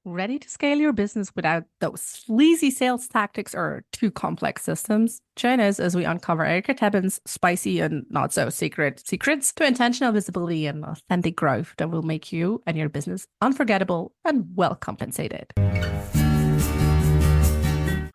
Ready to scale your business without those sleazy sales tactics or too complex systems? Join us as we uncover Erika Tebbens' spicy and not so secret secrets to intentional visibility and authentic growth that will make you and your business unforgettable and well compensated.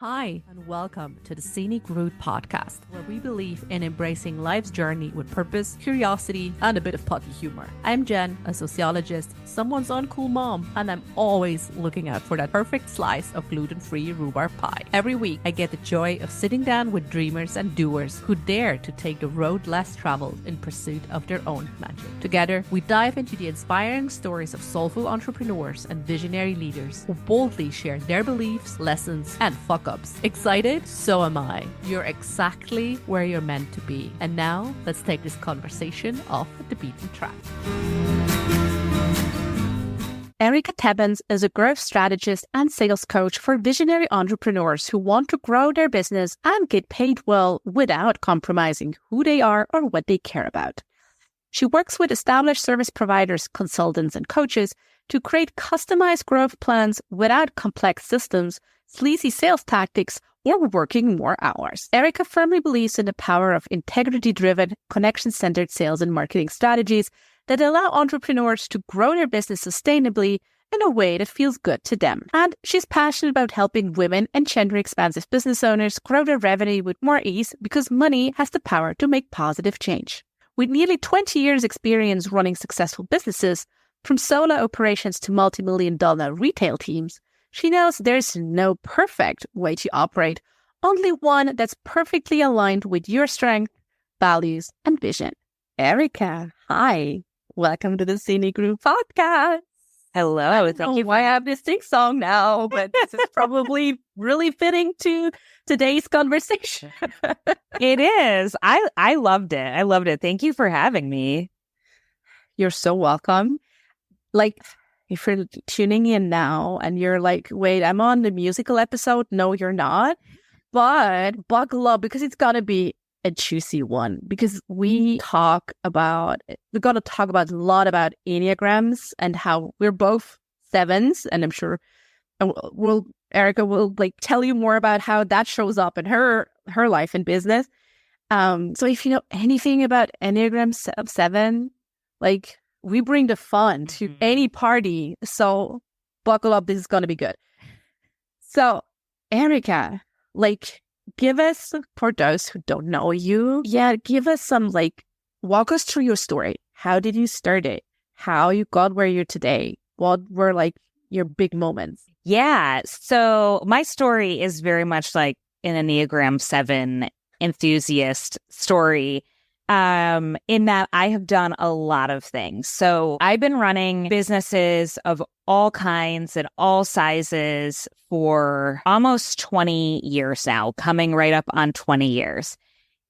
Hi, and welcome to the Scenic Route podcast, where we believe in embracing life's journey with purpose, curiosity, and a bit of potty humor. I'm Jen, a sociologist, someone's uncool mom, and I'm always looking out for that perfect slice of gluten-free rhubarb pie. Every week, I get the joy of sitting down with dreamers and doers who dare to take the road less traveled in pursuit of their own magic. Together, we dive into the inspiring stories of soulful entrepreneurs and visionary leaders who boldly share their beliefs, lessons, and fuck-ups. Excited? So am I. You're exactly where you're meant to be. And now, let's take this conversation off the beaten track. Erika Tebbens is a growth strategist and sales coach for visionary entrepreneurs who want to grow their business and get paid well without compromising who they are or what they care about. She works with established service providers, consultants, and coaches to create customized growth plans without complex systems, sleazy sales tactics, or working more hours. Erika firmly believes in the power of integrity-driven, connection-centered sales and marketing strategies that allow entrepreneurs to grow their business sustainably in a way that feels good to them. And she's passionate about helping women and gender-expansive business owners grow their revenue with more ease because money has the power to make positive change. With nearly 20 years experience running successful businesses, from solo operations to multi-million-dollar retail teams, she knows there's no perfect way to operate, only one that's perfectly aligned with your strength, values, and vision. Erika, hi. Welcome to the Scenic Route podcast. Hello. I don't know why I have this sing song now, but this is probably really fitting to today's conversation. It is. I loved it. I loved it. Thank you for having me. You're so welcome. Like, if you're tuning in now and you're like, wait, I'm on the musical episode. No, you're not. But buckle up because it's going to be a juicy one because we're going to talk about a lot about Enneagrams and how we're both sevens. And I'm sure Erika will like tell you more about how that shows up in her life and business. So if you know anything about Enneagram 7, like, we bring the fun to any party. So buckle up. This is going to be good. So Erika, like, give us, for those who don't know you, give us some, like, walk us through your story. How did you start it? How you got where you're today? What were, like, your big moments? Yeah. So my story is very much like an Enneagram 7 enthusiast story. In that I have done a lot of things. So I've been running businesses of all kinds and all sizes for almost 20 years now, coming right up on 20 years.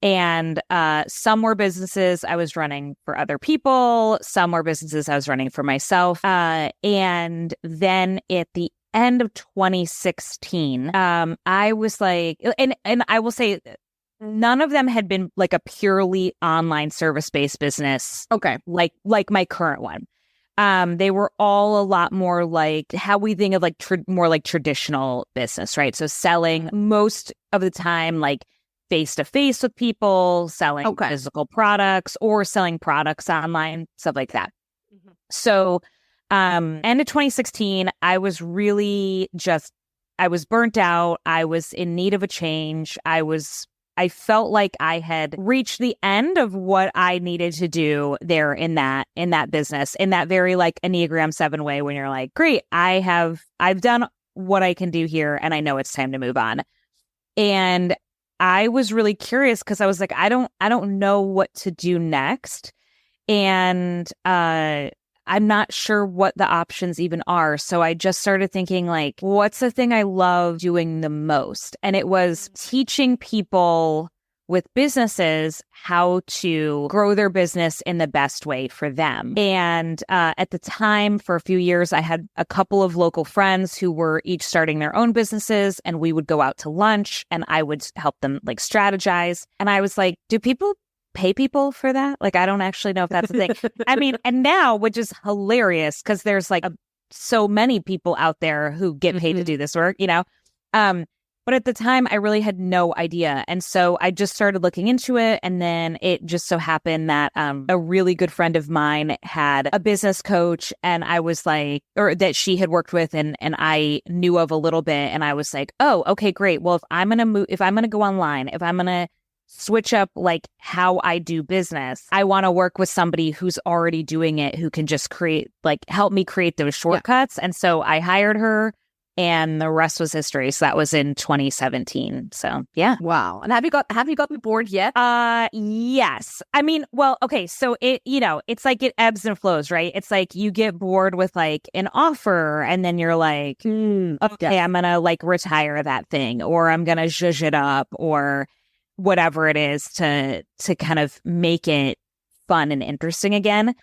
And some were businesses I was running for other people. Some were businesses I was running for myself. And then at the end of 2016, I was like, and I will say, none of them had been like a purely online service-based business. Okay. Like my current one. They were all a lot more like how we think of like more like traditional business, right? So selling most of the time like face-to-face with people, selling physical products or selling products online, stuff like that. Mm-hmm. So end of 2016, I was really I was burnt out. I was in need of a change. I felt like I had reached the end of what I needed to do there in that business, in that very like Enneagram 7 way when you're like, great, I've done what I can do here and I know it's time to move on. And I was really curious because I was like, I don't know what to do next. And I'm not sure what the options even are. So I just started thinking like, what's the thing I love doing the most? And it was teaching people with businesses how to grow their business in the best way for them. And at the time, for a few years, I had a couple of local friends who were each starting their own businesses, and we would go out to lunch and I would help them like strategize. And I was like, do people pay people for that? Like, I don't actually know if that's a thing. I mean, and now, which is hilarious because there's like a so many people out there who get paid to do this work, you know? But at the time, I really had no idea. And so I just started looking into it. And then it just so happened that a really good friend of mine had a business coach, and I was like, or that she had worked with and I knew of a little bit. And I was like, oh, okay, great. Well, if I'm going to go online, if I'm going to switch up like how I do business, I want to work with somebody who's already doing it, who can just help me create those shortcuts. And so I hired her. And the rest was history. So that was in 2017. So yeah. Wow. And have you gotten bored yet? Yes. I mean, well, okay. So it's like it ebbs and flows, right? It's like you get bored with like an offer, and then you're like, okay, I'm gonna like retire that thing, or I'm gonna zhuzh it up, or whatever it is to kind of make it fun and interesting again.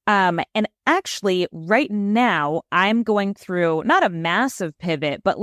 And actually right now I'm going through not a massive pivot, but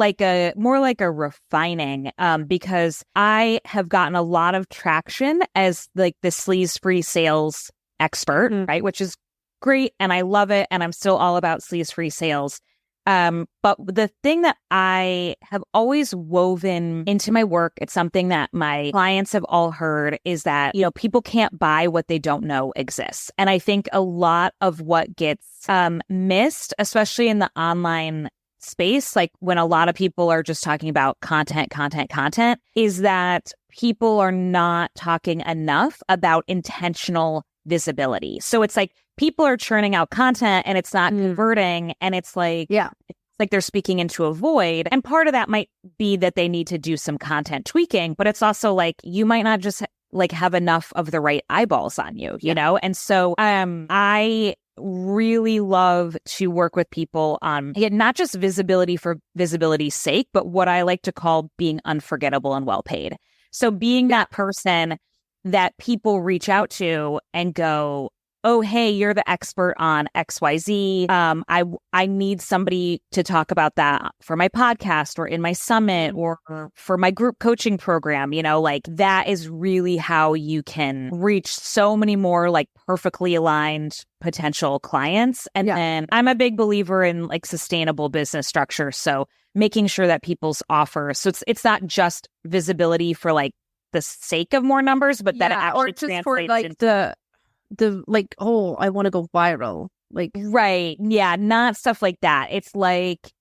more like a refining, because I have gotten a lot of traction as like the sleaze-free sales expert, right? Which is great. And I love it. And I'm still all about sleaze-free sales. But the thing that I have always woven into my work, it's something that my clients have all heard, is that, people can't buy what they don't know exists. And I think a lot of what gets missed, especially in the online space, like when a lot of people are just talking about content, is that people are not talking enough about intentional visibility. So it's like people are churning out content and it's not converting, and it's like, it's like they're speaking into a void. And part of that might be that they need to do some content tweaking, but it's also like you might not just like have enough of the right eyeballs on you, you know? And so I really love to work with people on not just visibility for visibility's sake, but what I like to call being unforgettable and well paid. So being that person that people reach out to and go, oh, hey, you're the expert on XYZ. I need somebody to talk about that for my podcast or in my summit or for my group coaching program. Like that is really how you can reach so many more like perfectly aligned potential clients. And then I'm a big believer in like sustainable business structure. So making sure that people's offers, so it's not just visibility for like the sake of more numbers, but that it actually translates for like into the like, oh, I want to go viral. Like, right. Yeah. Not stuff like that. It's like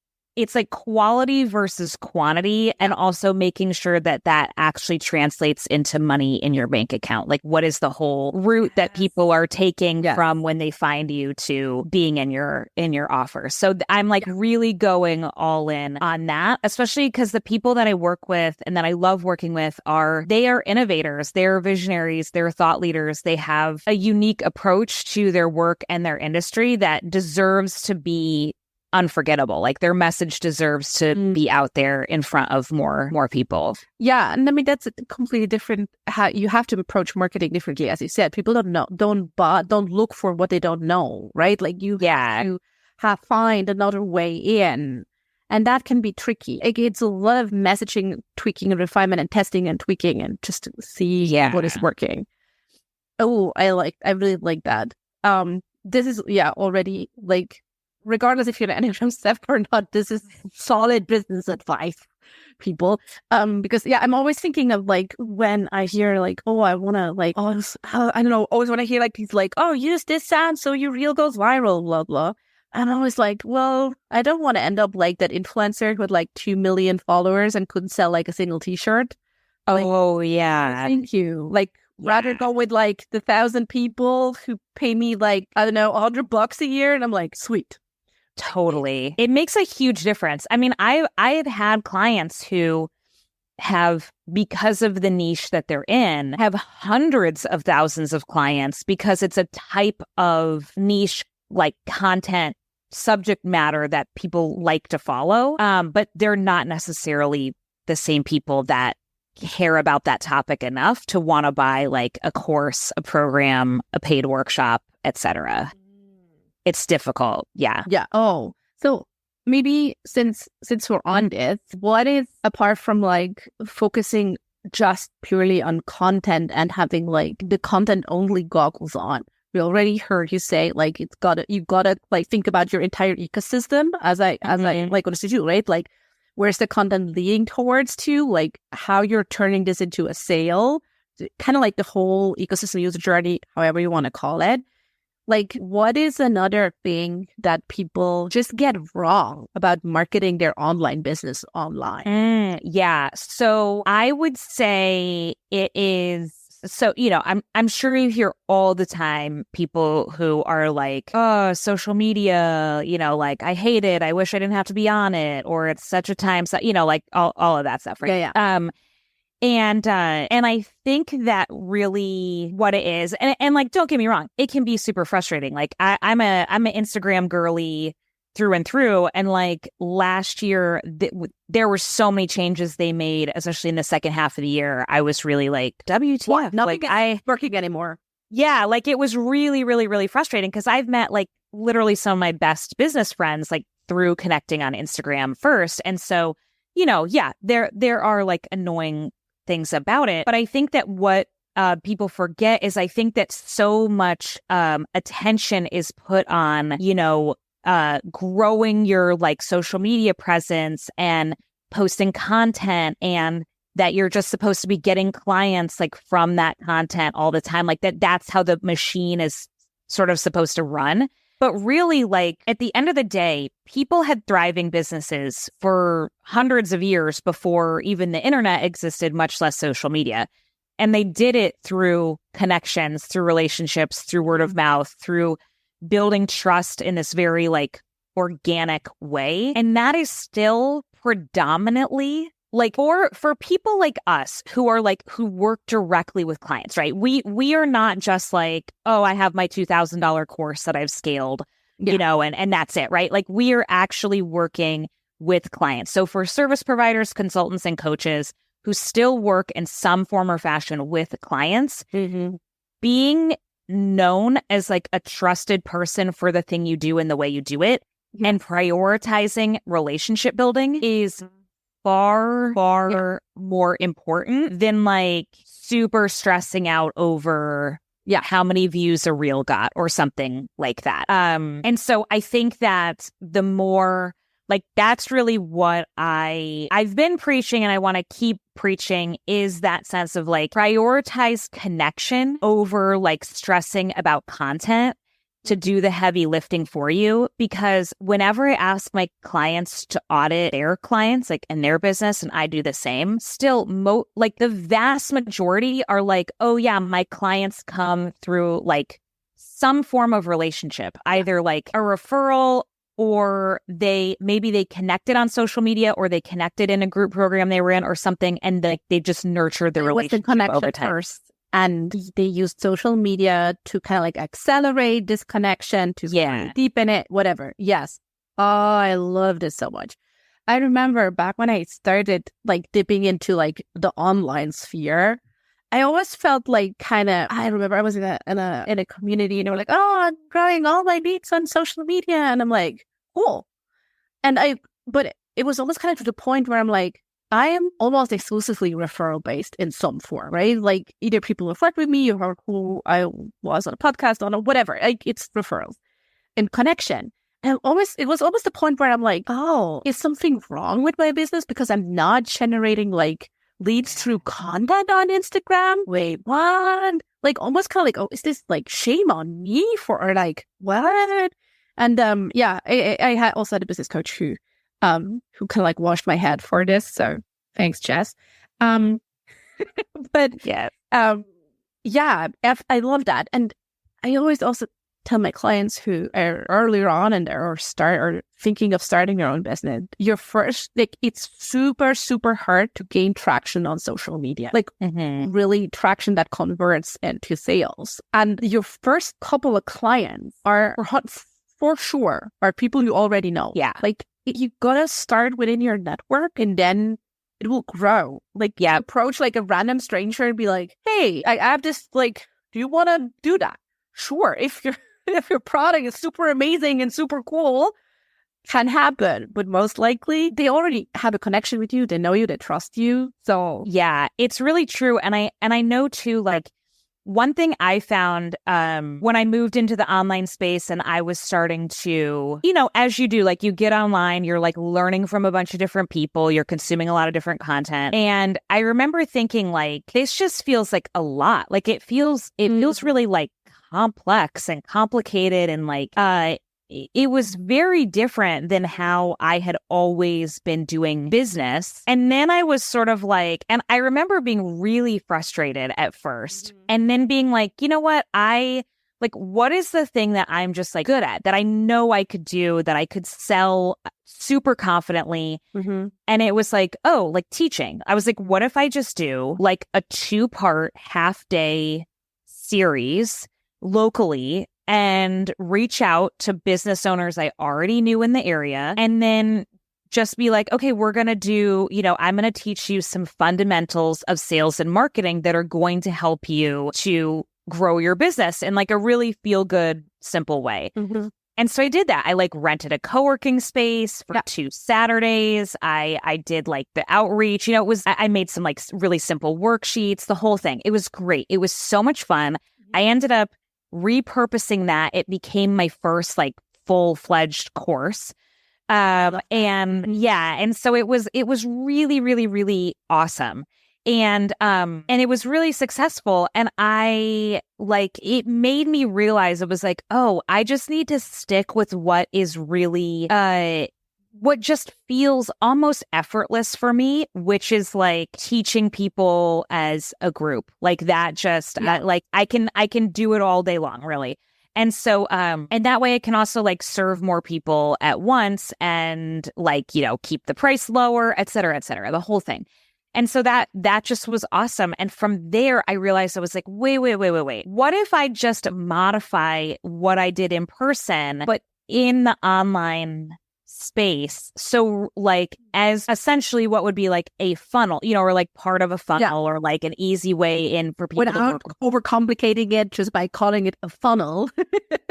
quality versus quantity, and also making sure that actually translates into money in your bank account. Like, what is the whole route that people are taking from when they find you to being in your offer? So I'm like really going all in on that, especially because the people that I work with and that I love working with they are innovators, they're visionaries, they're thought leaders. They have a unique approach to their work and their industry that deserves to be unforgettable. Like their message deserves to be out there in front of more people. Yeah. And I mean, that's a completely different, how you have to approach marketing differently. As you said, people don't look for what they don't know, right? Like you have to find another way in. And that can be tricky. It's a lot of messaging, tweaking and refinement and testing and tweaking and just to see what is working. Oh, I really like that. This is, already like, regardless if you're an Enneagram 7 or not, this is solid business advice, people. Because I'm always thinking of like when I hear like, oh, I want to like, oh, I don't know, always when I hear like these like, oh, use this sound so your reel goes viral, blah, blah. And I was like, well, I don't want to end up like that influencer with like 2 million followers and couldn't sell like a single t-shirt. Oh, yeah. Thank you. Like, rather go with like the 1,000 people who pay me like, I don't know, $100 a year. And I'm like, sweet. Totally. It makes a huge difference. I mean, I've had clients who have, because of the niche that they're in, have hundreds of thousands of clients because it's a type of niche like content subject matter that people like to follow. But they're not necessarily the same people that care about that topic enough to want to buy like a course, a program, a paid workshop, etc. It's difficult. Yeah. Yeah. Oh, so maybe since we're on this, what is, apart from like focusing just purely on content and having like the content only goggles on, we already heard you say, like, you gotta like think about your entire ecosystem as I like wanted to do, right? Like, where's the content leading towards to, like how you're turning this into a sale, kind of like the whole ecosystem user journey, however you want to call it. Like, what is another thing that people just get wrong about marketing their online business online? Yeah. So I would say it is. So, I'm sure you hear all the time people who are like, oh, social media, like, I hate it. I wish I didn't have to be on it. Or it's such a time, so, like all of that stuff. Right. Yeah. And I think that really what it is, and like, don't get me wrong, it can be super frustrating. Like, I'm an Instagram girly through and through. And like last year, there were so many changes they made, especially in the second half of the year. I was really like, WTF? What? Nothing like, working anymore. Yeah, like it was really, really, really frustrating because I've met like literally some of my best business friends like through connecting on Instagram first. And so, there are like annoying things about it. But I think that what people forget is I think that so much attention is put on, growing your like social media presence and posting content, and that you're just supposed to be getting clients like from that content all the time. Like that's how the machine is sort of supposed to run. But really, like at the end of the day, people had thriving businesses for hundreds of years before even the internet existed, much less social media. And they did it through connections, through relationships, through word of mouth, through building trust in this very like organic way. And that is still predominantly like for people like us who are like, who work directly with clients, right? We are not just like, oh, I have my $2,000 course that I've scaled, and that's it, right? Like we are actually working with clients. So for service providers, consultants, and coaches who still work in some form or fashion with clients, being known as like a trusted person for the thing you do and the way you do it, and prioritizing relationship building is far more important than like super stressing out over how many views a reel got or something like that. And so I think that the more like that's really what I've been preaching, and I want to keep preaching, is that sense of like prioritize connection over like stressing about content to do the heavy lifting for you. Because whenever I ask my clients to audit their clients, like in their business, and I do the same, still like the vast majority are like, oh yeah, my clients come through like some form of relationship, either like a referral, or they connected on social media, or they connected in a group program they were in or something, and like they just nurtured the relationship over time. First. And they used social media to kind of like accelerate this connection, to deepen it, whatever. Yes. Oh, I love this so much. I remember back when I started like dipping into like the online sphere, I always felt like I remember I was in a community, and they were like, oh, I'm growing all my leads on social media. And I'm like, cool. But it was almost kind of to the point where I'm like, I am almost exclusively referral based in some form, right? Like either people who flirt with me or who I was on a podcast on or whatever. Like it's referrals and connection. And it was almost the point where I'm like, oh, is something wrong with my business because I'm not generating like leads through content on Instagram? Wait, what? Like almost kind of like, oh, is this like shame on me for like what? And I had also had a business coach who kind of like washed my head for this. So thanks, Jess. But I love that. And I always also tell my clients who are earlier on and are thinking of starting their own business, your first, like it's super, super hard to gain traction on social media, like really traction that converts into sales. And your first couple of clients are for sure are people you already know. Yeah. Like you gotta start within your network and then it will grow. Like approach like a random stranger and be like, hey, I have this, like, do you want to do that? Sure. If your product is super amazing and super cool, can happen. But most likely they already have a connection with you. They know you, they trust you. So yeah, it's really true. And I know too, like one thing I found when I moved into the online space and I was starting to, as you do, like you get online, you're like learning from a bunch of different people, you're consuming a lot of different content. And I remember thinking like, this just feels like a lot. Like it feels really like complex and complicated and like, it was very different than how I had always been doing business. And then I was sort of like, and I remember being really frustrated at first and then being like, you know what? What is the thing that I'm just like good at that I know I could do, that I could sell super confidently? And it was like, oh, like teaching. I was like, what if I just do like a 2-part half-day series locally and reach out to business owners I already knew in the area and then just be like, okay, we're going to do, I'm going to teach you some fundamentals of sales and marketing that are going to help you to grow your business in like a really feel good, simple way. And so I did that. I like rented a co-working space for 2 Saturdays. I did like the outreach, I made some like really simple worksheets, the whole thing. It was great. It was so much fun. I ended up repurposing that. It became my first like full-fledged course. And so it was really, really, really awesome. And it was really successful. And it made me realize it was like, oh, I just need to stick with what is really, what just feels almost effortless for me, which is like teaching people as a group like that. Just I can do it all day long, really. And so, and that way I can also like serve more people at once and like, keep the price lower, et cetera, the whole thing. And so that just was awesome. And from there, I realized I was like, wait. What if I just modify what I did in person, but in the online space? So like as essentially what would be like a funnel, or like part of a funnel or like an easy way in for people without overcomplicating it just by calling it a funnel.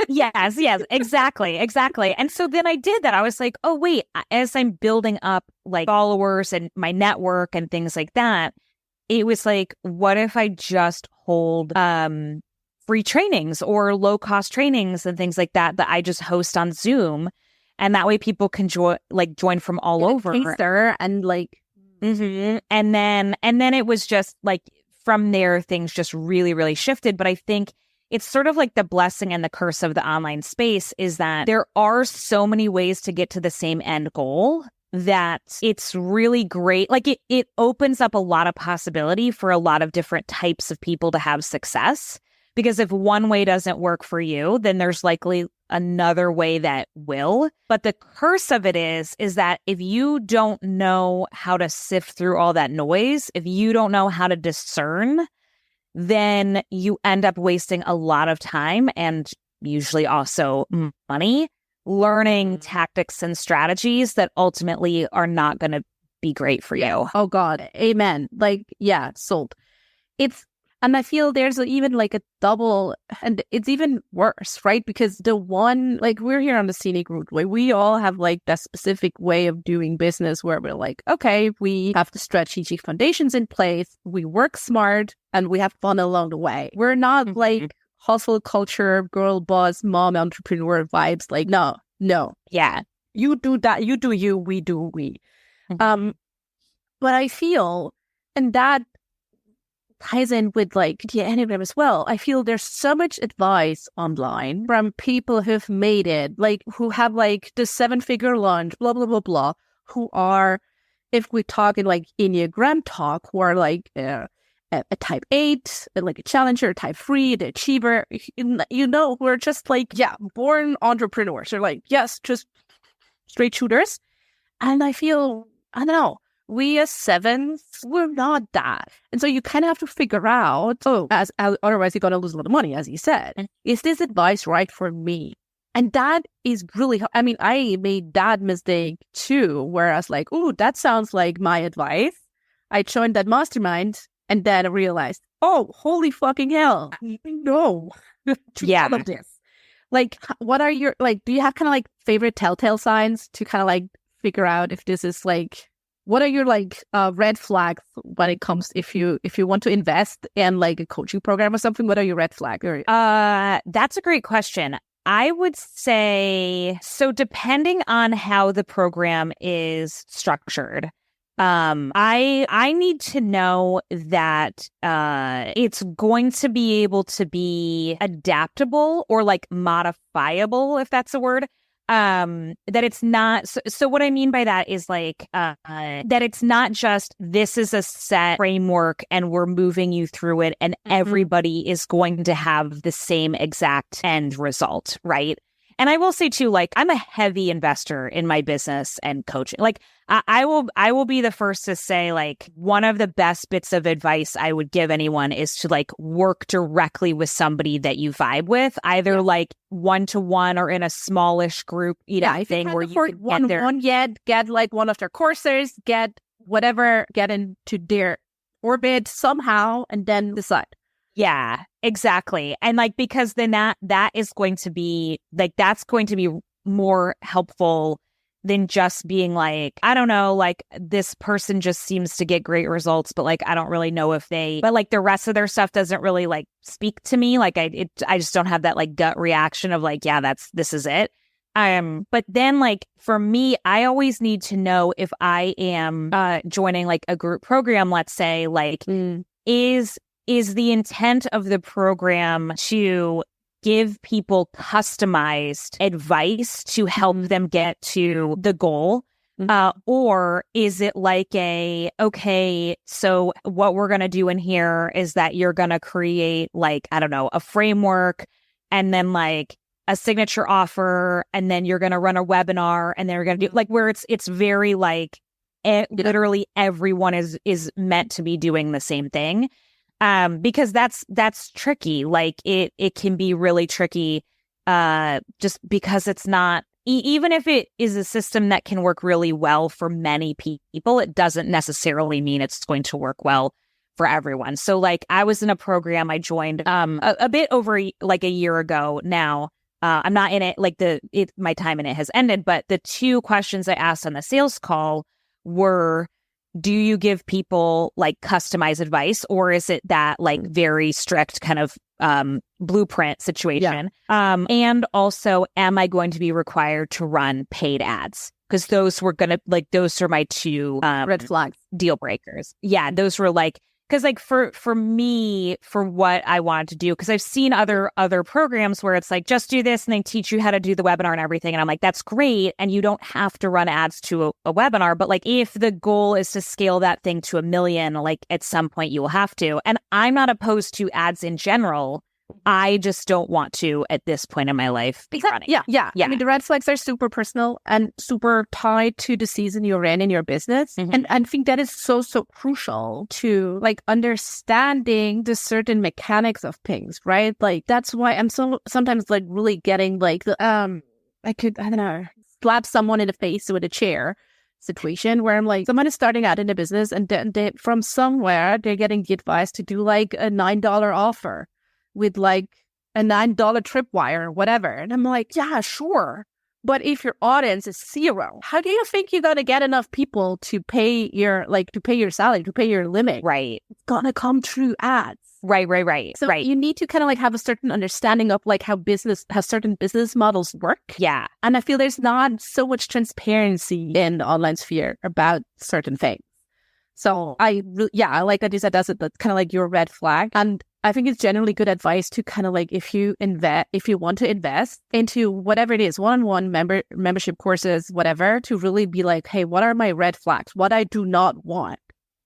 Yes, exactly. And so then I did that. I was like, oh wait, as I'm building up like followers and my network and things like that, it was like, what if I just hold free trainings or low cost trainings and things like that I just host on Zoom. And that way people can join from all over. And like, and then it was just like from there, things just really, really shifted. But I think it's sort of like the blessing and the curse of the online space is that there are so many ways to get to the same end goal that it's really great. Like it opens up a lot of possibility for a lot of different types of people to have success. Because if one way doesn't work for you, then there's likely another way that will. But the curse of it is that if you don't know how to sift through all that noise, if you don't know how to discern, then you end up wasting a lot of time and usually also money learning tactics and strategies that ultimately are not going to be great for you. Oh God. Amen. Like, yeah, sold. And I feel there's even like a double, and it's even worse, right? Because the one, like we're here on the scenic route, where we all have like that specific way of doing business where we're like, okay, we have the strategic foundations in place, we work smart, and we have fun along the way. We're not like hustle culture, girl boss, mom, entrepreneur vibes. Like, no. Yeah. You do that, you do you, we do we. But I feel, and that ties in with like the Enneagram as well. I feel there's so much advice online from people who've made it, like who have like the 7-figure launch, blah, blah, blah, blah, who are, if we talk in like Enneagram talk, who are like a type 8, like a challenger, type 3, the achiever, who are just like, born entrepreneurs. They're like, yes, just straight shooters. And I feel, I don't know, we as 7s, we're not that. And so you kind of have to figure out, as otherwise you're going to lose a lot of money, as you said. Is this advice right for me? And that is really, I mean, I made that mistake too, where I was like, that sounds like my advice. I joined that mastermind and then I realized, holy fucking hell, no. All of this. Like, what are your, like, do you have kind of like favorite telltale signs to kind of like figure out if this is like what are your like red flags when it comes if you want to invest in like a coaching program or something? What are your red flags? That's a great question. I would say, so depending on how the program is structured, I need to know that it's going to be able to be adaptable or like modifiable, if that's a word. That it's not. So what I mean by that is like that it's not just this is a set framework and we're moving you through it and everybody is going to have the same exact end result, right? And I will say too, like I'm a heavy investor in my business and coaching. Like I will be the first to say like one of the best bits of advice I would give anyone is to like work directly with somebody that you vibe with, either like one-to-one or in a smallish group, thing where you can get like one of their courses, get into their orbit somehow, and then decide. Yeah, exactly. And like, because then that is going to be like, that's going to be more helpful than just being like, I don't know, like this person just seems to get great results, but like, I don't really know but like the rest of their stuff doesn't really like speak to me. Like I just don't have that like gut reaction of like, yeah, this is it. But then like for me, I always need to know if I am joining like a group program, let's say, like is the intent of the program to give people customized advice to help them get to the goal? Or is it like okay, so what we're going to do in here is that you're going to create like, I don't know, a framework and then like a signature offer, and then you're going to run a webinar, and then you're going to do like where it's very like literally everyone is meant to be doing the same thing. Because that's tricky. Like it can be really tricky, just because it's not, even if it is a system that can work really well for many people, it doesn't necessarily mean it's going to work well for everyone. So like I was in a program I joined, a bit over like a year ago now. I'm not in it, like my time in it has ended, but the two questions I asked on the sales call were, do you give people like customized advice, or is it that like very strict kind of blueprint situation? Yeah. And also, am I going to be required to run paid ads? Because those are my two red flags, deal breakers. Yeah, those were like, because like for me, for what I wanted to do, because I've seen other programs where it's like, just do this and they teach you how to do the webinar and everything. And I'm like, that's great. And you don't have to run ads to a webinar. But like, if the goal is to scale that thing to 1 million, like at some point you will have to. And I'm not opposed to ads in general. I just don't want to at this point in my life be running. Yeah. I mean, the red flags are super personal and super tied to the season you're in your business. And I think that is so crucial to like understanding the certain mechanics of things, right? Like that's why I'm sometimes like really getting like the I don't know, slap someone in the face with a chair situation where I'm like, someone is starting out in the business and then from somewhere they're getting the advice to do like a $9 offer with like a $9 tripwire or whatever. And I'm like, yeah, sure. But if your audience is 0, how do you think you're going to get enough people to pay your salary, to pay your limit? Right. It's going to come through ads. Right. So you need to kind of like have a certain understanding of like how certain business models work. Yeah. And I feel there's not so much transparency in the online sphere about certain things. So I like that you said that's kind of like your red flag. And I think it's generally good advice to kind of like, if you want to invest into whatever it is, one-on-one membership courses, whatever, to really be like, hey, what are my red flags? What I do not want.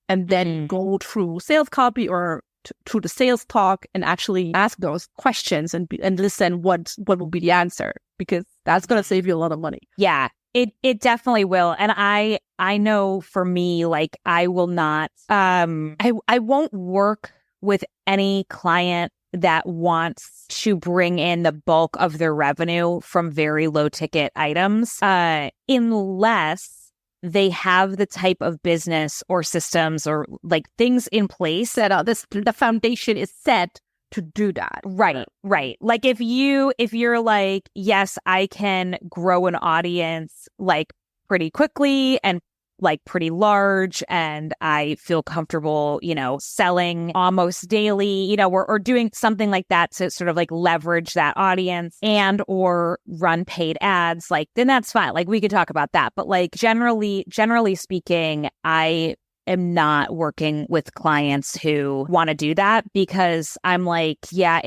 And then go through sales copy or through the sales talk and actually ask those questions and listen what will be the answer, because that's going to save you a lot of money. Yeah. It definitely will. And I know for me, like I will not, I won't work with any client that wants to bring in the bulk of their revenue from very low ticket items, unless they have the type of business or systems or like things in place that the foundation is set to do that. Right. Like if you're like, yes, I can grow an audience like pretty quickly and like pretty large and I feel comfortable, selling almost daily, or doing something like that to sort of like leverage that audience and or run paid ads, like then that's fine. Like we could talk about that. But like generally speaking, I am not working with clients who want to do that because I'm like, yeah,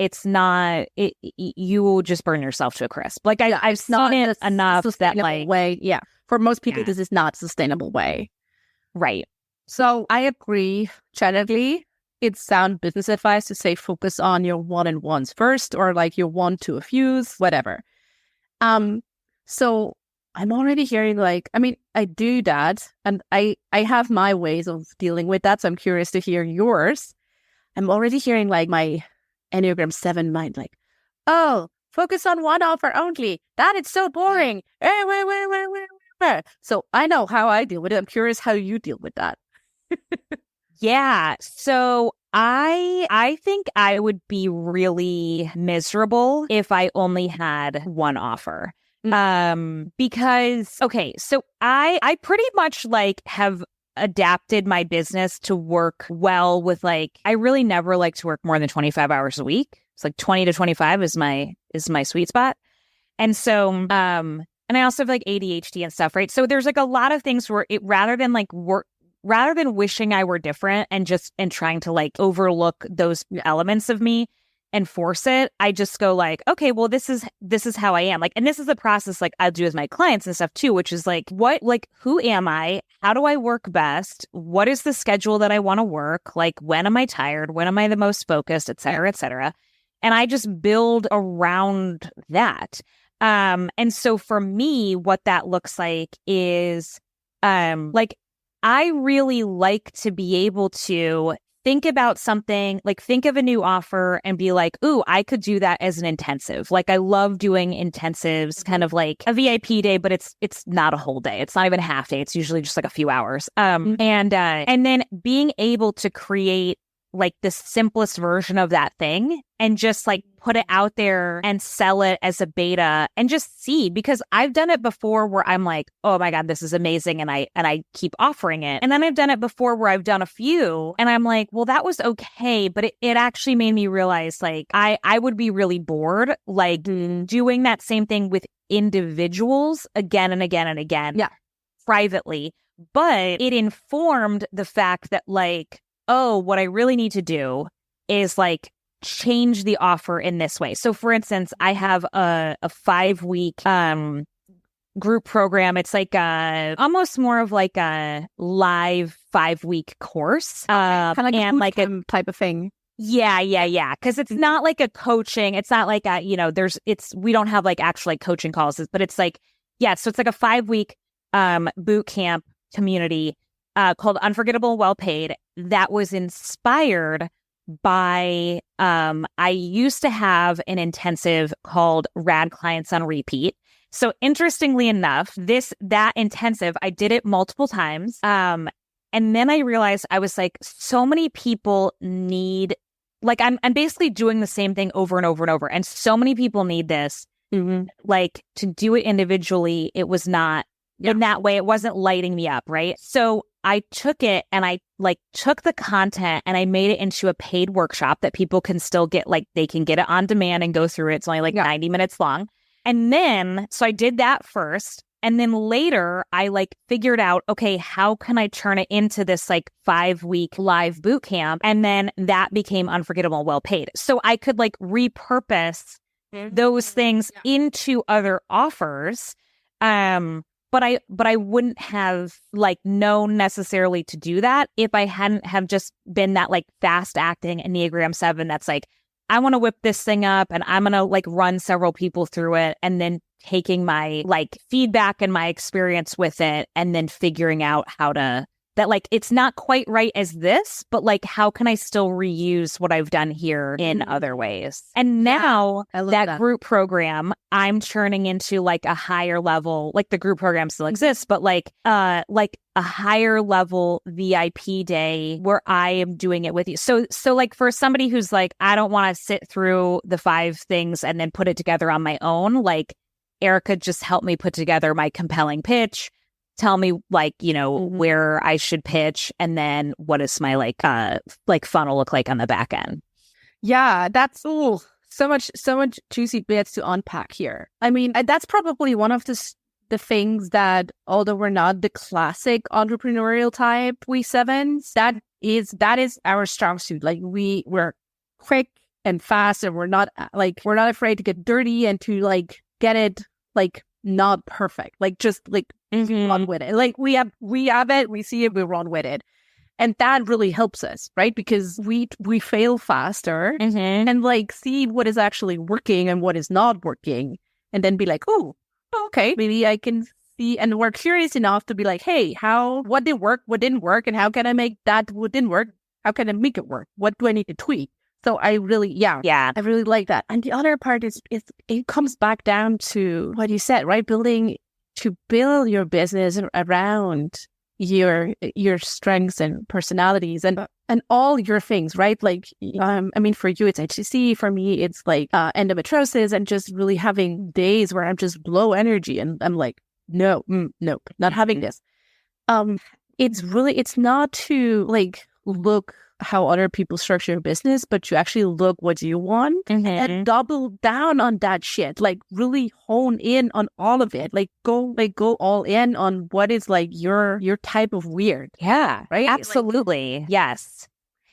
you will just burn yourself to a crisp. Like I've seen it enough that like way. Yeah. For most people, this is not a sustainable way. Right. So I agree. Generally, it's sound business advice to say focus on your one-on-ones first or like your one to a fews, whatever. So I'm already hearing like, I do that and I have my ways of dealing with that. So I'm curious to hear yours. I'm already hearing like my Enneagram 7 mind like, oh, focus on one offer only. That is so boring. So I know how I deal with it. I'm curious how you deal with that. Yeah. So I think I would be really miserable if I only had one offer. Because, okay, so I pretty much like have adapted my business to work well with like, I really never like to work more than 25 hours a week. It's like 20 to 25 is my sweet spot. And so, and I also have like ADHD and stuff, right? So there's like a lot of things where rather than wishing I were different and trying to like overlook those elements of me and force it, I just go like, okay, well, this is how I am. Like, and this is the process like I do with my clients and stuff too, which is like, who am I? How do I work best? What is the schedule that I want to work? Like, when am I tired? When am I the most focused, et cetera, et cetera. And I just build around that. And so for me, what that looks like is, like, I really like to be able to think about something, like think of a new offer and be like, ooh, I could do that as an intensive. Like I love doing intensives, kind of like a VIP day, but it's not a whole day. It's not even a half day. It's usually just like a few hours. And then being able to create like the simplest version of that thing and just like put it out there and sell it as a beta and just see, because I've done it before where I'm like, oh my God, this is amazing. And I keep offering it. And then I've done it before where I've done a few and I'm like, well, that was okay. But it actually made me realize like I would be really bored, like doing that same thing with individuals again and again and again, privately. But it informed the fact that like, oh, what I really need to do is like change the offer in this way. So for instance, I have a 5-week group program. It's like almost more of like a live 5-week course. Kind of like and a like a type of thing. Yeah. Because it's not like a coaching. It's not like we don't have like actual like coaching calls, but it's like, so it's like a 5-week boot camp community called Unforgettable, Well-Paid, that was inspired by, I used to have an intensive called Rad Clients on Repeat. So interestingly enough, that intensive, I did it multiple times. And then I realized I was like, so many people need, like, I'm basically doing the same thing over and over and over. And so many people need this. Like to do it individually, it was not in that way. It wasn't lighting me up. Right. So I took it and I like took the content and I made it into a paid workshop that people can still get, like they can get it on demand and go through it. It's only like 90 minutes long. And then, so I did that first. And then later I like figured out, okay, how can I turn it into this like 5-week live boot camp? And then that became Unforgettable, Well-Paid. So I could like repurpose those things into other offers. But I wouldn't have like known necessarily to do that if I hadn't have just been that like fast acting Enneagram 7 that's like, I want to whip this thing up and I'm going to like run several people through it and then taking my like feedback and my experience with it and then figuring out how to, that like it's not quite right as this, but like how can I still reuse what I've done here in other ways? And now that group program, I'm turning into like a higher level, like the group program still exists, but like a higher level VIP day where I am doing it with you. So like for somebody who's like, I don't want to sit through the 5 things and then put it together on my own, like Erika just helped me put together my compelling pitch, tell me where I should pitch, and then what does my funnel look like on the back end? Yeah, that's so much juicy bits to unpack here. I mean, that's probably one of the things that, although we're not the classic entrepreneurial type, we sevens, that is our strong suit. Like we're quick and fast, and we're not afraid to get dirty and to get it not perfect. Just run with it. We have it, we see it, we run with it. And that really helps us, right? Because we fail faster and see what is actually working and what is not working, and then be like, oh, okay, maybe I can see. And we're curious enough to be like, hey, what did work, what didn't work, and how can I make that what didn't work? How can I make it work? What do I need to tweak? So I really like that. And the other part is it comes back down to what you said, right? Build your business around your strengths and personalities and all your things, right? I mean, for you, it's HCC. For me, it's endometriosis, and just really having days where I'm just low energy and I'm like, nope, not having this. It's not to look how other people structure your business, but to actually look what you want and double down on that shit. Really hone in on all of it. Go all in on what is your type of weird. Yeah, right. Absolutely. Yes.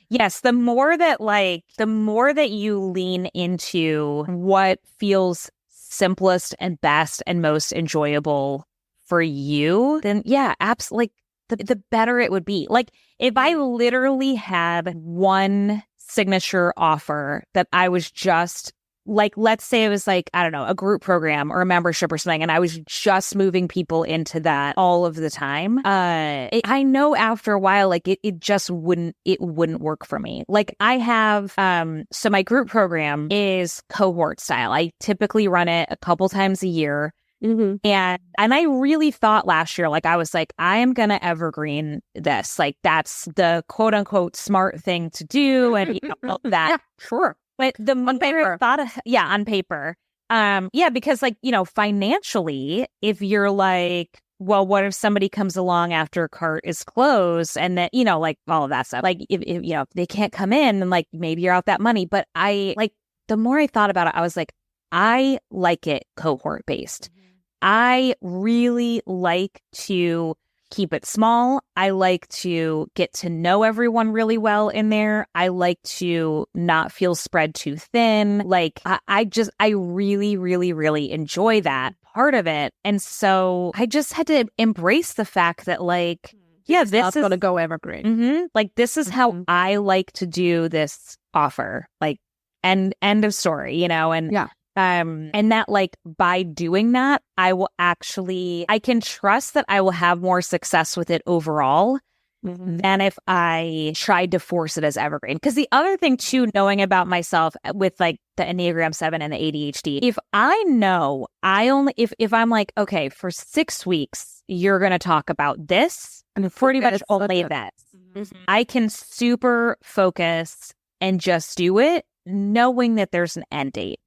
The more that you lean into what feels simplest and best and most enjoyable for you, then absolutely. The better it would be. If I literally had one signature offer that I was just let's say it was I don't know, a group program or a membership or something, and I was just moving people into that all of the time. I know after a while, it just wouldn't work for me. I have, so my group program is cohort style. I typically run it a couple times a year. And I really thought last year, I was I am going to evergreen this. That's the quote unquote smart thing to do. And all that. Yeah, sure. But the on paper, on paper. Because financially, if you're well, what if somebody comes along after a cart is closed, and then, all of that stuff, if they can't come in, then maybe you're out that money. But the more I thought about it, I was I like it cohort based. I really like to keep it small. I like to get to know everyone really well in there. I like to not feel spread too thin. I really, really, really enjoy that part of it. And so I just had to embrace the fact that this is going to go evergreen. This is how I like to do this offer. End of story, and yeah. And that by doing that, I can trust that I will have more success with it overall than if I tried to force it as evergreen. Because the other thing too, knowing about myself with the Enneagram 7 and the ADHD, if I know if I'm okay, for 6 weeks, you're going to talk about this and pretty much only this, I can super focus and just do it knowing that there's an end date.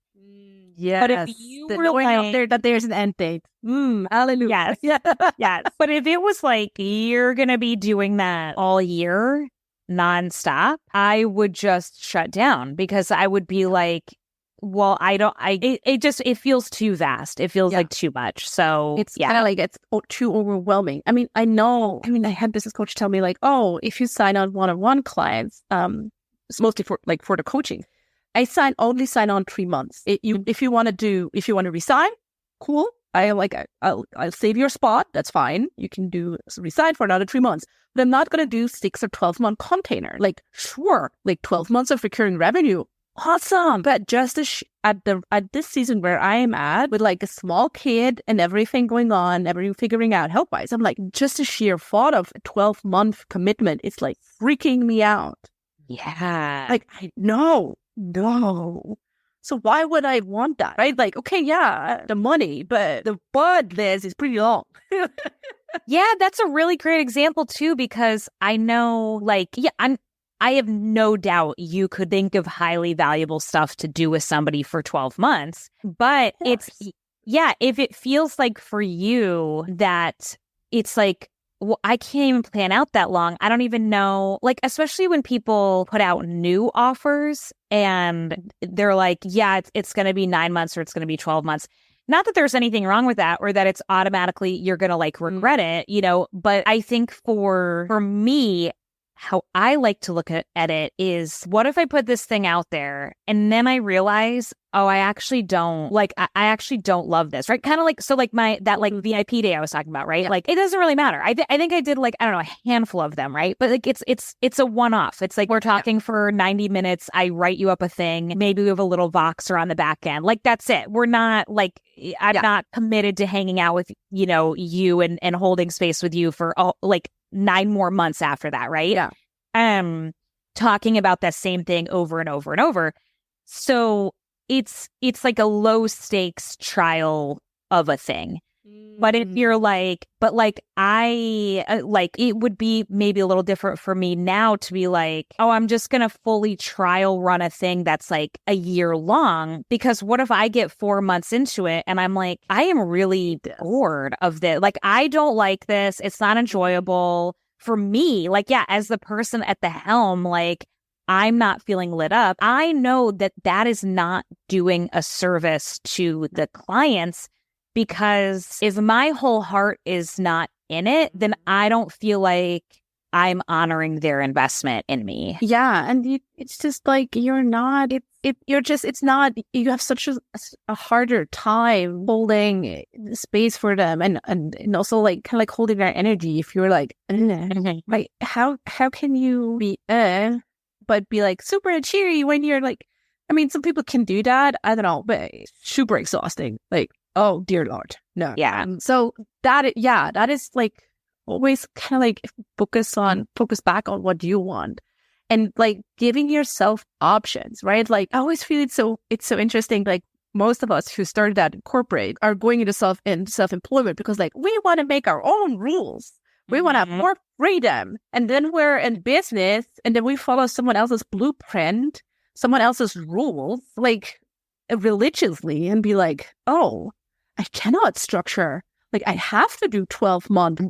Yes. But if you were out there that there's an end date. Hallelujah. Yes. Yes. But if it was you're going to be doing that all year nonstop, I would just shut down, because I would be well, it feels too vast. It feels too much. So it's kind of it's too overwhelming. I I had business coach tell me if you sign on one-on-one clients, it's mostly for the coaching. I only sign on 3 months. If you want to resign, cool. I'll save your spot. That's fine. You can resign for another 3 months. But I'm not going to do 6 or 12 month container. Sure, 12 months of recurring revenue. Awesome. But just at this season where I am at, with a small kid and everything going on, everything figuring out health wise, I'm just the sheer thought of a 12-month commitment. It's freaking me out. Yeah. No. So why would I want that? Right? Okay, yeah, the money, but the bud list is pretty long. Yeah, that's a really great example too, because I know I have no doubt you could think of highly valuable stuff to do with somebody for 12 months. But if it feels for you that it's like, well, I can't even plan out that long. I don't even know, like, especially when people put out new offers and they're like, yeah, it's going to be 9 months or it's going to be 12 months. Not that there's anything wrong with that or that it's automatically you're going to like regret it, you know, but I think for me, how I like to look at it is, what if I put this thing out there and then I realize, oh, I actually don't like, I actually don't love this, right? Kind of like, so like that like VIP day I was talking about, right? Yeah. Like, it doesn't really matter. I think I did like, I don't know, a handful of them, right? But like, it's a one-off. It's like, we're talking for 90 minutes. I write you up a thing. Maybe we have a little Voxer on the back end. Like, that's it. We're not like, I'm not committed to hanging out with, you know, you and holding space with you for like 9 more months after that, right? Yeah. Talking about that same thing over and over and over. So it's like a low stakes trial of a thing. But if you're like, but like I like, it would be maybe a little different for me now to be like, oh, I'm just going to fully trial run a thing that's like a year long, because what if I get 4 months into it and I'm like, I am really bored of this. Like, I don't like this. It's not enjoyable for me. Like, yeah, as the person at the helm, like, I'm not feeling lit up. I know that is not doing a service to the clients, because if my whole heart is not in it, then I don't feel like I'm honoring their investment in me. Yeah. And it's just like, you're not, it's not, you have such a harder time holding space for them and also like kind of like holding their energy. If you're like, like how can you be, but be like super cheery when you're like, I mean, some people can do that. I don't know, but it's super exhausting. Like, oh dear Lord. No. Yeah. So that is like always kind of like focus back on what you want and like giving yourself options, right? Like, I always feel it's so interesting. Like, most of us who started out in corporate are going into self-employment because like we want to make our own rules. We want to have more freedom. And then we're in business and then we follow someone else's blueprint, someone else's rules, like religiously, and be like, oh, I cannot structure. Like, I have to do 12-month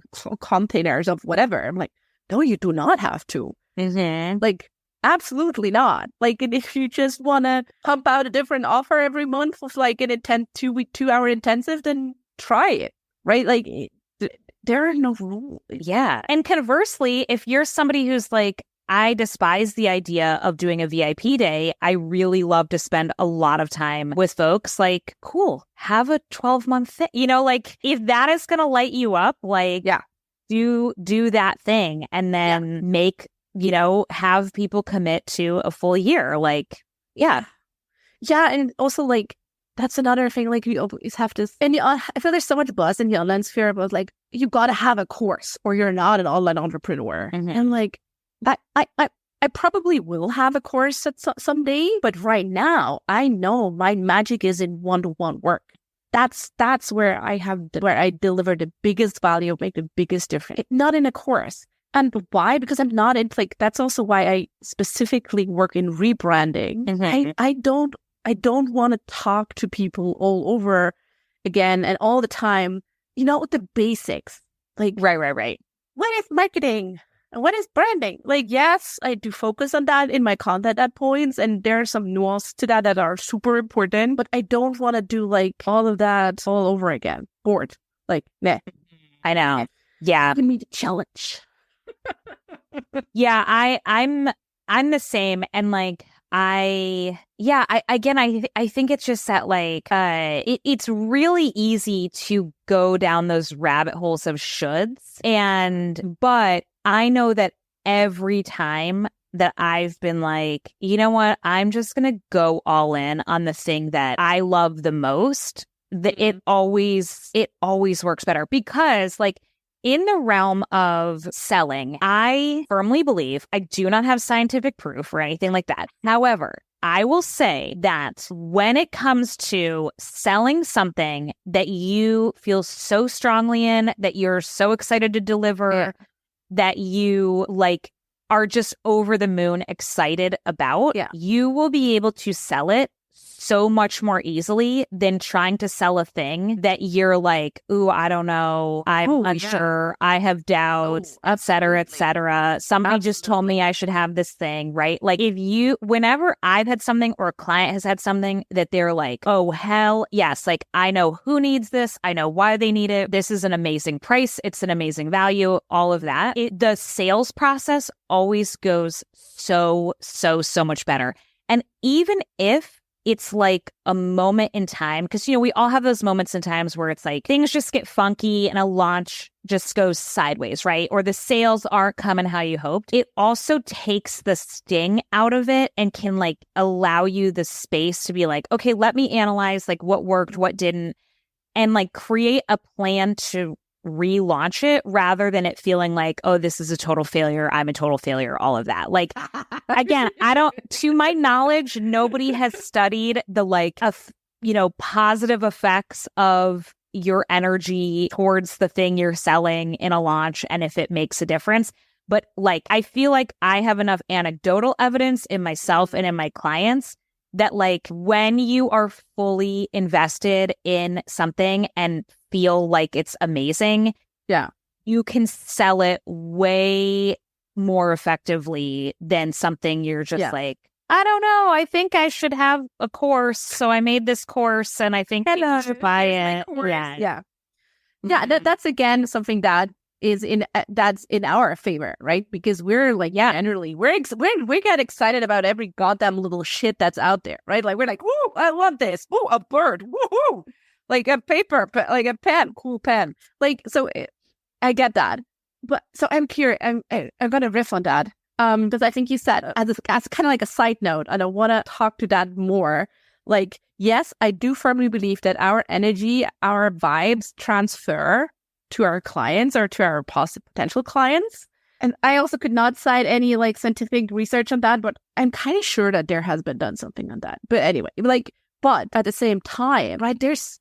containers of whatever. I'm like, no, you do not have to. Like, absolutely not. Like, and if you just want to pump out a different offer every month with like an 2-hour intensive, then try it, right? Like, there are no rules. Yeah. And conversely, if you're somebody who's like, I despise the idea of doing a VIP day, I really love to spend a lot of time with folks, like, cool, have a 12-month thing. You know, like, if that is going to light you up, like, yeah, do that thing and then make, you know, have people commit to a full year. Like, yeah. Yeah. And also, like, that's another thing. Like, you always have to, and I feel there's so much buzz in the online sphere about like, you got to have a course or you're not an online entrepreneur. And like, I probably will have a course at someday, but right now I know my magic is in one-to-one work. That's where I deliver the biggest value, make the biggest difference. Not in a course. And why? Because I'm not in, like, that's also why I specifically work in rebranding. I don't want to talk to people all over again and all the time, you know, the basics. Like, right. What is marketing? And what is branding? Like, yes, I do focus on that in my content at points, and there are some nuances to that are super important, but I don't want to do like all of that all over again. Bored. Like, nah. I know. Yeah. Give me the challenge. Yeah, I'm the same. And like, I think it's just that like, it's really easy to go down those rabbit holes of shoulds. But I know that every time that I've been like, you know what, I'm just going to go all in on the thing that I love the most, it always works better. Because like, in the realm of selling, I firmly believe, I do not have scientific proof or anything like that. However, I will say that when it comes to selling something that you feel so strongly in, that you're so excited to deliver, that you like are just over the moon excited about, you will be able to sell it so much more easily than trying to sell a thing that you're like, ooh, I don't know, I'm unsure, I have doubts, et cetera, et cetera. Somebody just told me I should have this thing, right? Like whenever I've had something or a client has had something that they're like, oh, hell yes, like I know who needs this, I know why they need it, this is an amazing price, it's an amazing value, all of that. The sales process always goes so much better. And even if it's like a moment in time, because, we all have those moments in times where it's like things just get funky and a launch just goes sideways, right? Or the sales aren't coming how you hoped. It also takes the sting out of it and can like allow you the space to be like, okay, let me analyze like what worked, what didn't, and like create a plan to relaunch it rather than it feeling like, oh, this is a total failure, I'm a total failure, all of that. Like, again, to my knowledge, nobody has studied the positive effects of your energy towards the thing you're selling in a launch and if it makes a difference. But like, I feel like I have enough anecdotal evidence in myself and in my clients that like when you are fully invested in something and feel like it's amazing, you can sell it way more effectively than something you're just like, I don't know, I think I should have a course, so I made this course and I think I should buy it. That's again something that is that's in our favor, right? Because we're like, generally we get excited about every goddamn little shit that's out there, right? Like we're like, woo, I love this. Woo, a bird. Woo, like a paper, like a pen, cool pen. Like, so I get that, but so I'm curious. I'm gonna riff on that, because I think you said as kind of like a side note, and I want to talk to that more. Like, yes, I do firmly believe that our energy, our vibes transfer to our clients or to our potential clients. And I also could not cite any like scientific research on that, but I'm kind of sure that there has been done something on that. But anyway, but at the same time, right, there's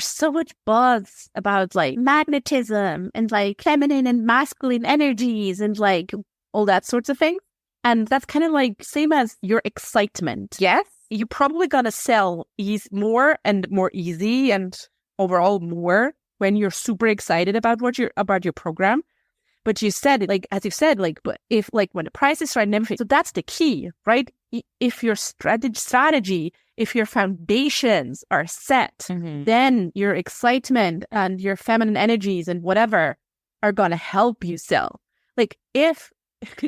so much buzz about like magnetism and like feminine and masculine energies and like all that sorts of things. And that's kind of like same as your excitement. Yes, you're probably gonna sell more and more easy and overall more when you're super excited about about your program. But you said, like, as you said, like, but if like when the price is right and everything, so that's the key, right? If your strategy, if your foundations are set, then your excitement and your feminine energies and whatever are gonna help you sell. Like if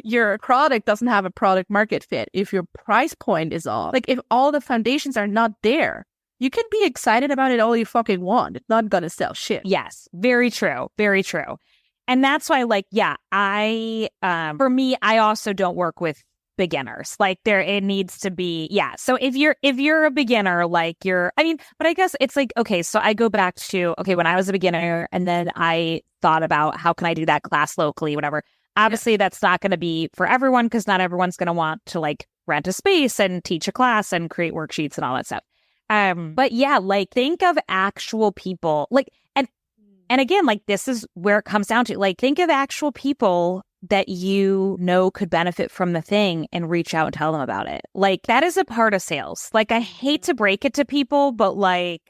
your product doesn't have a product market fit, if your price point is off, like if all the foundations are not there, you can be excited about it all you fucking want. It's not gonna sell shit. Yes, very true. Very true. And that's why, like, for me, I also don't work with beginners. Like it needs to be, So if you're a beginner, like but I guess it's like, okay, so I go back to, okay, when I was a beginner and then I thought about how can I do that class locally, whatever. Obviously that's not going to be for everyone because not everyone's going to want to like rent a space and teach a class and create worksheets and all that stuff. But like think of actual people, like, and again, like this is where it comes down to, like, think of actual people that you know could benefit from the thing and reach out and tell them about it. Like that is a part of sales. Like I hate to break it to people, but like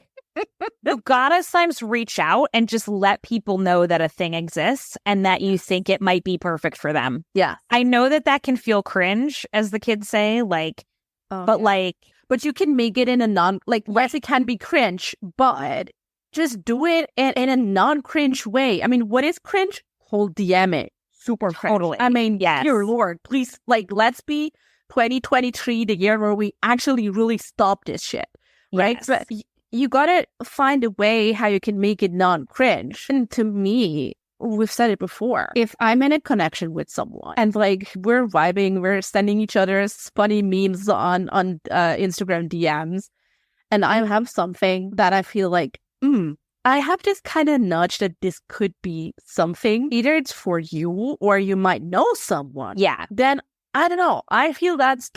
you gotta sometimes reach out and just let people know that a thing exists and that you think it might be perfect for them. Yeah. I know that can feel cringe, as the kids say, like, but you can make it in a yes, it can be cringe, but just do it in a non-cringe way. I mean, what is cringe? Whole DM it. Super totally. Cringe. I mean, yes. Dear Lord, please, like, let's be 2023, the year where we actually really stop this shit, right? Yes. But you gotta find a way how you can make it non-cringe. And to me, we've said it before, if I'm in a connection with someone and like we're vibing, we're sending each other funny memes on Instagram DMs, and I have something that I feel like, I have this kind of nudge that this could be something. Either it's for you or you might know someone. Yeah. Then, I don't know. I feel that's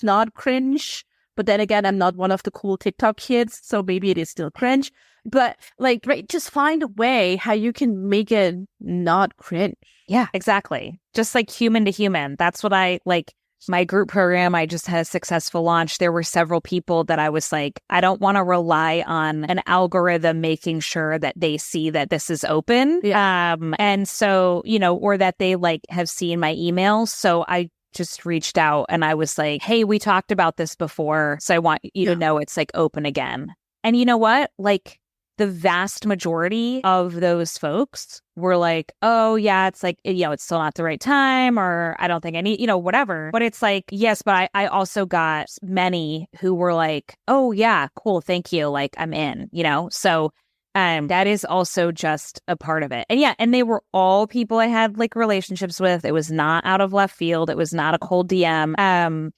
not cringe. But then again, I'm not one of the cool TikTok kids, so maybe it is still cringe. But like, right, just find a way how you can make it not cringe. Yeah, exactly. Just like human to human. That's what I like. my group program, I just had a successful launch. There were several people that I was like, I don't want to rely on an algorithm making sure that they see that this is open. Yeah. And so, or that they like have seen my emails. So I just reached out and I was like, hey, we talked about this before. So I want you to know it's like open again. And you know what? Like the vast majority of those folks were like, oh yeah, it's like, it's still not the right time, or I don't think I need, whatever. But it's like, yes, but I also got many who were like, oh yeah, cool. Thank you. Like I'm in, so that is also just a part of it. And yeah, and they were all people I had like relationships with. It was not out of left field. It was not a cold DM.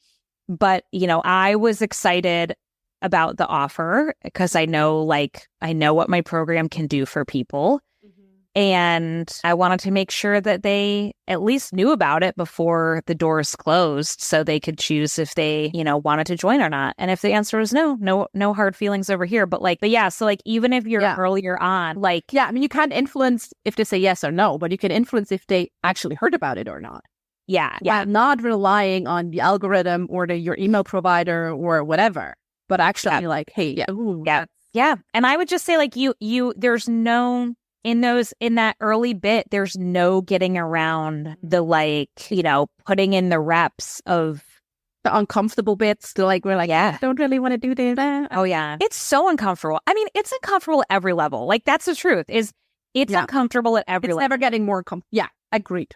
But I was excited about the offer because I know what my program can do for people. And I wanted to make sure that they at least knew about it before the doors closed so they could choose if they, wanted to join or not. And if the answer was no hard feelings over here. But yeah, so like even if you're earlier on, you can't influence if they say yes or no, but you can influence if they actually heard about it or not. Yeah. While not relying on the algorithm or your email provider or whatever, but actually like, hey, yeah. And I would just say like there's no... In that early bit, there's no getting around the putting in the reps of the uncomfortable bits. We're like, yeah, don't really want to do this. Oh yeah, it's so uncomfortable. I mean, it's uncomfortable at every level. Like that's the truth. It's uncomfortable at every level. It's never getting more agreed.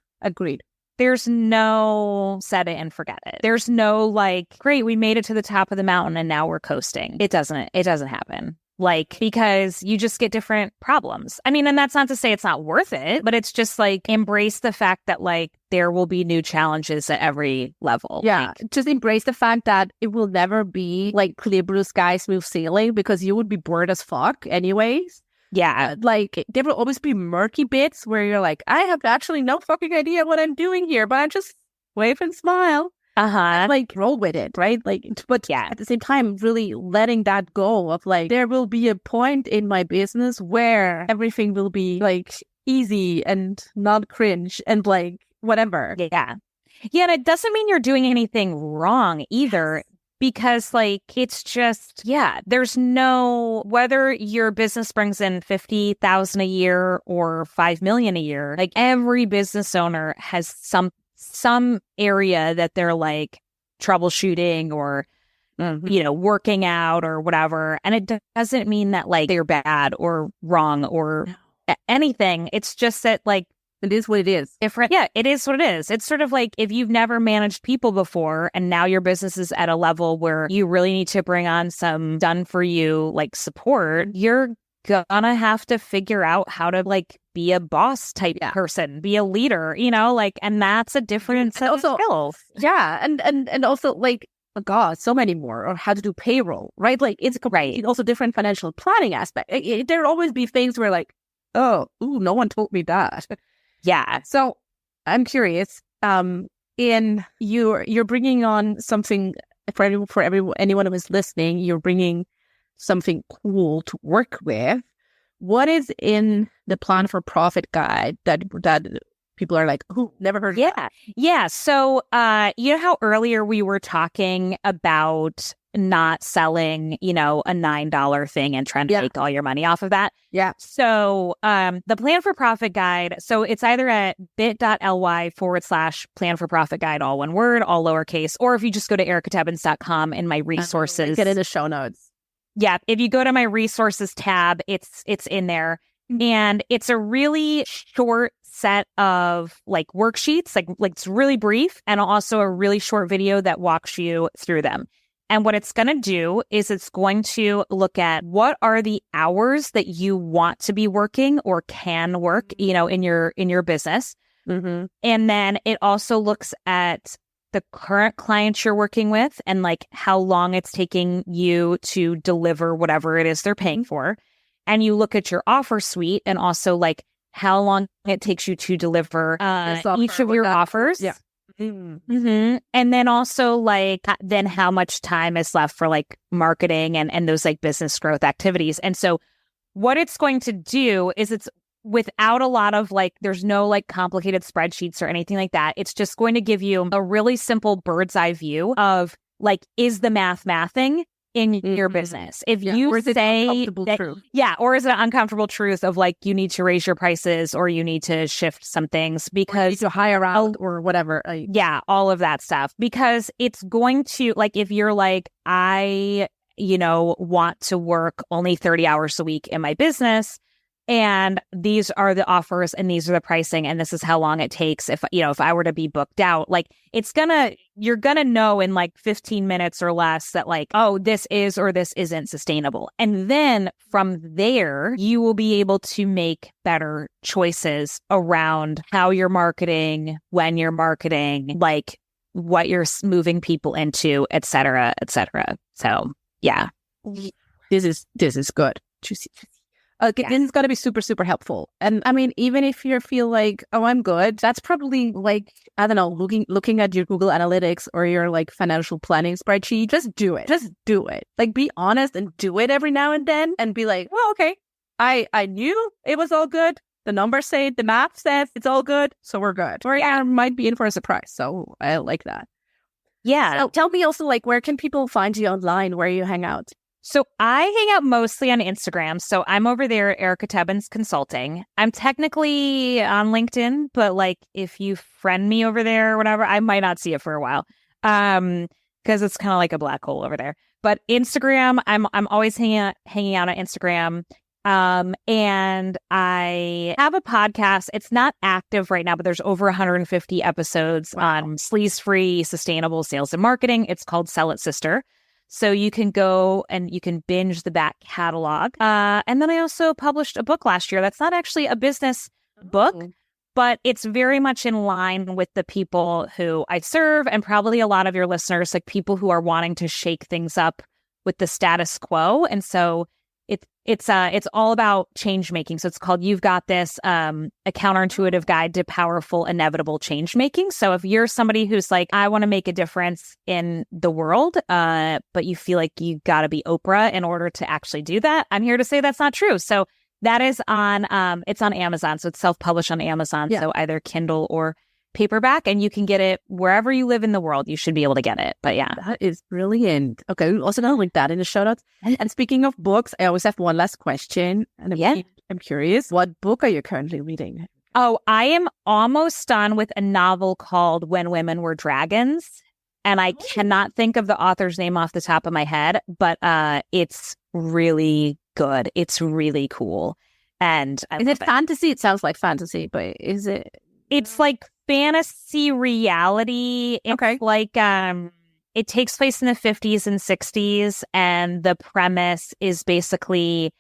There's no set it and forget it. There's no like, great, we made it to the top of the mountain and now we're coasting. It doesn't happen. Because you just get different problems. I mean, and that's not to say it's not worth it, but it's just like embrace the fact that like there will be new challenges at every level. Yeah. Just embrace the fact that it will never be like clear blue sky, smooth sailing because you would be bored as fuck anyways. Yeah. There will always be murky bits where you're like, I have actually no fucking idea what I'm doing here, but I just wave and smile. Roll with it, right? But at the same time, really letting that go of like, there will be a point in my business where everything will be like easy and not cringe and like whatever. Yeah. Yeah. And it doesn't mean you're doing anything wrong either. Yes. Because it's just, there's no, whether your business brings in 50,000 a year or 5 million a year, like every business owner has some area that they're like troubleshooting or, working out or whatever. And it doesn't mean that like they're bad or wrong or anything. It's just that like, it is what it is. Different. Yeah, it is what it is. It's sort of like if you've never managed people before and now your business is at a level where you really need to bring on some done for you like support, you're gonna have to figure out how to like be a boss type person, be a leader, and that's a different set of skills. Yeah. And also like, oh God, so many more, or how to do payroll, right? Like it's also different financial planning aspect. There'll always be things where like, no one told me that. Yeah. So I'm curious, you're bringing on something for anyone who is listening, you're bringing something cool to work with. What is in the plan for profit guide that people are like, never heard of that? Yeah. So, you know how earlier we were talking about not selling, a $9 thing and trying to make all your money off of that? Yeah. So, the plan for profit guide, so it's either at bit.ly/plan for profit guide, all one word, all lowercase, or if you just go to erikatebbens.com in my resources. Get in the show notes. Yeah. If you go to my resources tab, it's in there. And it's a really short set of like worksheets, like it's really brief, and also a really short video that walks you through them. And what it's going to do is it's going to look at what are the hours that you want to be working or can work, in your business. Mm-hmm. And then it also looks at the current clients you're working with and like how long it's taking you to deliver whatever it is they're paying for. And you look at your offer suite and also like how long it takes you to deliver each of your offers. Yeah. Mm-hmm. And then also like then how much time is left for like marketing and those like business growth activities. And so what it's going to do is it's without a lot of like, there's no like complicated spreadsheets or anything like that. It's just going to give you a really simple bird's eye view of like, is the mathing in your business? If you or is say that, truth? Or is it an uncomfortable truth of like, you need to raise your prices or you need to shift some things because you need to hire out or whatever. All of that stuff, because it's going to like, if you're like, I, want to work only 30 hours a week in my business, and these are the offers and these are the pricing and this is how long it takes if I were to be booked out, like you're gonna know in like 15 minutes or less that like, oh, this is or this isn't sustainable. And then from there, you will be able to make better choices around how you're marketing, when you're marketing, like what you're moving people into, et cetera, et cetera. So yeah. This is good. Juicy. This is going to be super, super helpful. And I mean, even if you feel like, oh, I'm good, that's probably like, I don't know, looking at your Google Analytics or your like financial planning spreadsheet, just do it. Just do it. Like be honest and do it every now and then and be like, well, okay, I knew it was all good. The numbers say it, the math says it's all good. So we're good. Or I might be in for a surprise. So I like that. Yeah. So tell me also, like, where can people find you online, where you hang out? So I hang out mostly on Instagram. So I'm over there, Erika Tebbens Consulting. I'm technically on LinkedIn, but like if you friend me over there or whatever, I might not see it for a while because it's kind of like a black hole over there. But Instagram, I'm always hanging out on Instagram. And I have a podcast. It's not active right now, but there's over 150 episodes on sleaze-free, sustainable sales and marketing. It's called Sell It Sister. So you can go and you can binge the back catalog. And then I also published a book last year. That's not actually a business book, but it's very much in line with the people who I serve and probably a lot of your listeners, like people who are wanting to shake things up with the status quo. And so it's all about change making. So it's called You've Got This, a counterintuitive guide to powerful, inevitable change making. So if you're somebody who's like, I want to make a difference in the world, but you feel like you got to be Oprah in order to actually do that, I'm here to say that's not true. So that is it's on Amazon. So it's self-published on Amazon. Yeah. So either Kindle or paperback, and you can get it wherever you live in the world. You should be able to get it. But yeah, that is brilliant. Okay, we're also gonna link that in the show notes. And speaking of books, I always have one last question, and I'm curious, what book are you currently reading? Oh, I am almost done with a novel called When Women Were Dragons, and I cannot think of the author's name off the top of my head, but it's really good. It's really cool. And is it fantasy? It sounds like fantasy, but is it? It's like fantasy reality. It's like it takes place in the 50s and 60s, and the premise is basically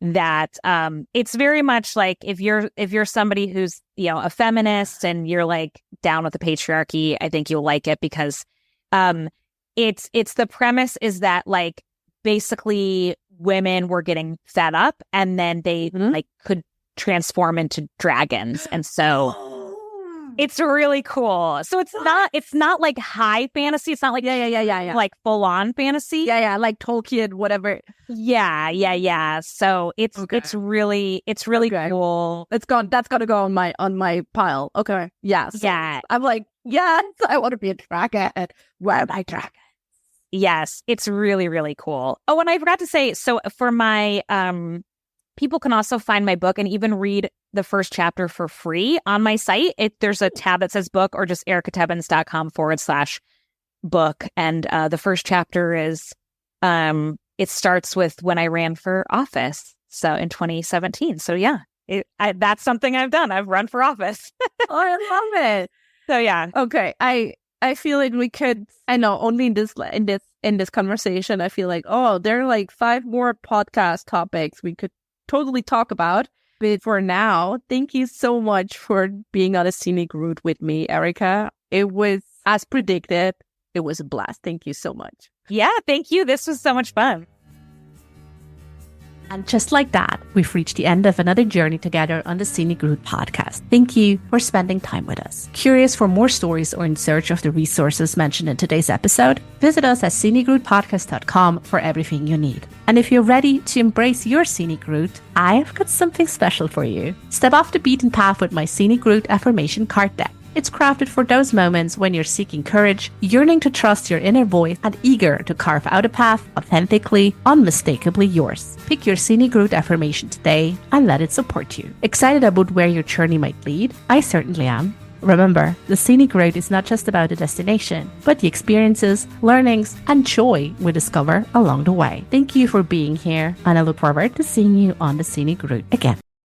that it's very much like if you're somebody who's a feminist and you're like down with the patriarchy, I think you'll like it because it's the premise is that like basically women were getting fed up and then they like could transform into dragons, and so it's really cool. So it's not like high fantasy. It's not like like full on fantasy. Like Tolkien, whatever. Yeah. So it's really cool. That's gonna go on my pile. Okay. Yes. Yeah. I'm like, yes, I want to be a dragon. Where are my dragons? Yes, it's really, really cool. Oh, and I forgot to say, so for my people can also find my book and even read the first chapter for free on my site. There's a tab that says book, or just erikatebbens.com/book. And the first chapter is, it starts with when I ran for office. So in 2017. So yeah, that's something I've done. I've run for office. Oh, I love it. So yeah. Okay. I feel like we could, I know only in this conversation, I feel like, there are like 5 more podcast topics we could totally talk about. But for now, thank you so much for being on a scenic route with me, Erika. It was, as predicted, it was a blast. Thank you so much. Yeah, thank you. This was so much fun. And just like that, we've reached the end of another journey together on the Scenic Route podcast. Thank you for spending time with us. Curious for more stories or in search of the resources mentioned in today's episode? Visit us at scenicroutepodcast.com for everything you need. And if you're ready to embrace your scenic route, I've got something special for you. Step off the beaten path with my Scenic Route Affirmation Card Deck. It's crafted for those moments when you're seeking courage, yearning to trust your inner voice, and eager to carve out a path authentically, unmistakably yours. Pick your Scenic Route affirmation today and let it support you. Excited about where your journey might lead? I certainly am. Remember, the Scenic Route is not just about a destination, but the experiences, learnings, and joy we discover along the way. Thank you for being here, and I look forward to seeing you on the Scenic Route again.